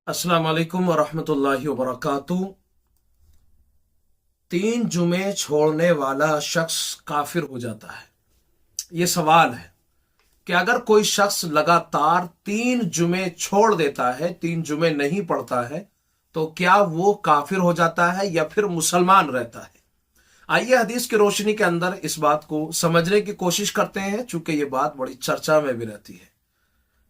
अस्सलाम वालेकुम वरहमतुल्लाहि वबरकातुहू। 3 जुमे छोड़ने वाला शख्स काफिर हो जाता है। ये सवाल है कि अगर कोई शख्स लगातार 3 जुमे छोड़ देता है, 3 जुमे नहीं पढ़ता है, तो क्या वो काफिर हो जाता है या फिर मुसलमान रहता है। आइए हदीस की रोशनी के अंदर इस बात को समझने की कोशिश करते हैं, चूंकि ये बात बड़ी चर्चा में भी रहती है।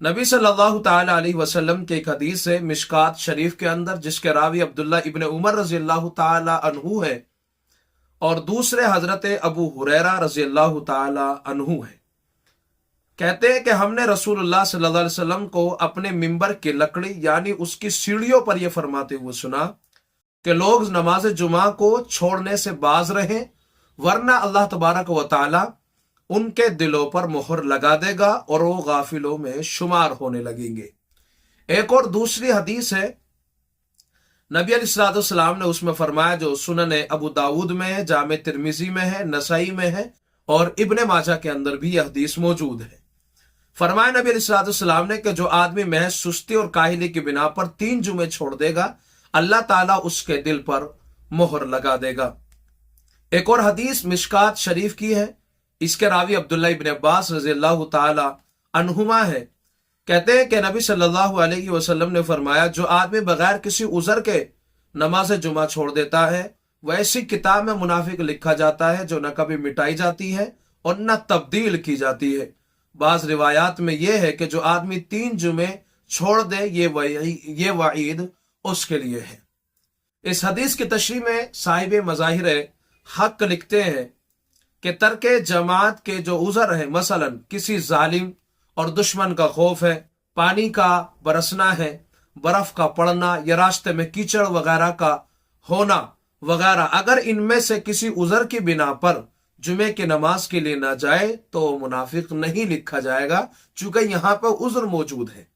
नबी सल्लल्लाहु ताला अलैहि वसल्लम के एक हदीस है मिशकात शरीफ के अंदर, जिसके रावी अब्दुल्ला इब्न उमर रजी अल्लाह ताला अन्हु है और दूसरे हजरत अबू हुरैरा रजी अल्लाह ताला अन्हु है। कहते हैं कि हमने रसूलुल्लाह सल्लल्लाहु अलैहि वसल्लम को अपने मिंबर की लकड़ी यानी उसकी सीढ़ियों पर यह फरमाते हुए सुना कि लोग नमाज जुमा को छोड़ने से बाज रहें, वरना अल्लाह तबारक व ताला उनके दिलों पर मोहर लगा देगा और वो गाफिलों में शुमार होने लगेंगे। एक और दूसरी हदीस है, नबी अलैहिस्सलाम ने उसमें फरमाया, जो सुनन अबू दाऊद में है, जामे तिरमिजी में है, नसाई में है और इब्ने माजा के अंदर भी यह हदीस मौजूद है। फरमाया नबी अलैहिस्सलाम ने कि जो आदमी महज सुस्ती और काहिली की बिना पर 3 जुमे छोड़ देगा, अल्लाह ताला उसके दिल पर मोहर लगा देगा। एक और हदीस मिशकात शरीफ की है, इसके रावी अब्दुल्ला इब्न अब्बास रजी अल्लाह ताला अन्हुमा है। कहते हैं कि नबी सल्लल्लाहु अलैहि वसल्लम ने फरमाया, जो आदमी बगैर किसी उज़र के नमाज जुमा छोड़ देता है, वैसी किताब में मुनाफिक लिखा जाता है जो न कभी मिटाई जाती है और न तब्दील की जाती है। बाज रिवायात में यह है कि जो आदमी 3 जुमे छोड़ दे, ये वईद उसके लिए है। इस हदीस की तशरीह में साहिब मज़ाहिर हक लिखते हैं कि तर्के जमात के जो उज़र है, मसलन किसी जालिम और दुश्मन का खौफ है, पानी का बरसना है, बर्फ का पड़ना या रास्ते में कीचड़ वगैरह का होना वगैरह, अगर इनमें से किसी उज़र की बिना पर जुमे की नमाज के लिए ना जाए तो मुनाफिक नहीं लिखा जाएगा, चूंकि यहाँ पर उज़र मौजूद है।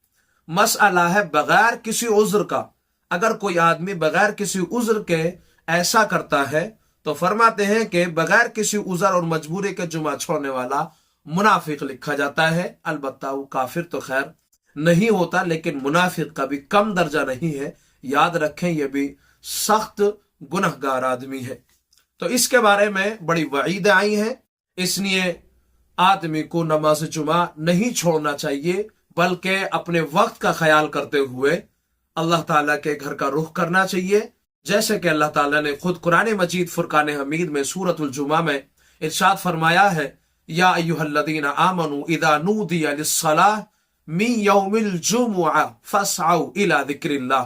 मसला है बगैर किसी उज़र का। अगर कोई आदमी बगैर किसी उज़र के ऐसा करता है तो फरमाते हैं कि बगैर किसी उज़र और मजबूरी के जुमा छोड़ने वाला मुनाफिक लिखा जाता है। अलबत्ता वो काफिर तो खैर नहीं होता, लेकिन मुनाफिक का भी कम दर्जा नहीं है। याद रखें, यह भी सख्त गुनहगार आदमी है। तो इसके बारे में बड़ी वईदें आई हैं, इसलिए आदमी को नमाज जुमा नहीं छोड़ना चाहिए, बल्कि अपने वक्त का ख्याल करते हुए अल्लाह ताला के घर का रुख करना चाहिए। जैसे कि अल्लाह ताला ने खुद कुरान मजीद फुरकान हमीद में सूरतुल जुमा में इरशाद फरमाया है, या अय्युहल्लज़ीना आमनू इज़ा नूदिया लिस्सलाह मिन यौमिल जुमुआ फस्अऊ इला ज़िक्रिल्लाह,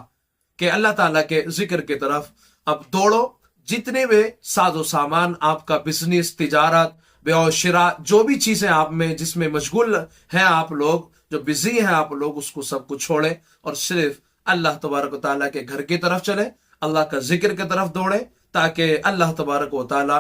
कि अल्लाह ताला के जिक्र की तरफ अब दौड़ो। जितने भी साजो सामान आपका बिजनेस, तिजारत, बेऔ शिरा, जो भी चीजें आप में जिसमें मशगूल हैं आप लोग, जो बिजी हैं आप लोग, उसको सब कुछ छोड़े और सिर्फ अल्लाह तबारक व तआला के घर की तरफ चले, अल्लाह का जिक्र की तरफ दौड़े, ताकि अल्लाह तबारक व तआला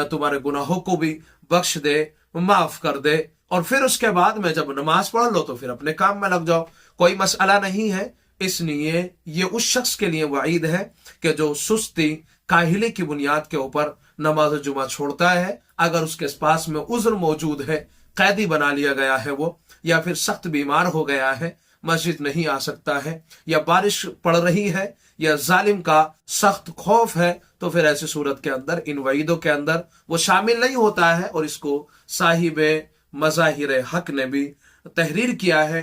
तुम्हारे गुनाहों को भी बख्श दे, माफ कर दे। और फिर उसके बाद में जब नमाज पढ़ लो तो फिर अपने काम में लग जाओ, कोई मसला नहीं है। इसलिए ये उस शख्स के लिए वईद है कि जो सुस्ती काहिली की बुनियाद के ऊपर नमाज जुमा छोड़ता है। अगर उसके पास में उज़्र मौजूद है, कैदी बना लिया गया है वो, या फिर सख्त बीमार हो गया है, मस्जिद नहीं आ सकता है, या बारिश पड़ रही है, या जालिम का सख्त खौफ है, तो फिर ऐसी सूरत के अंदर इन वईदों के अंदर वो शामिल नहीं होता है। और इसको साहिब मज़ाहिर हक ने भी तहरीर किया है।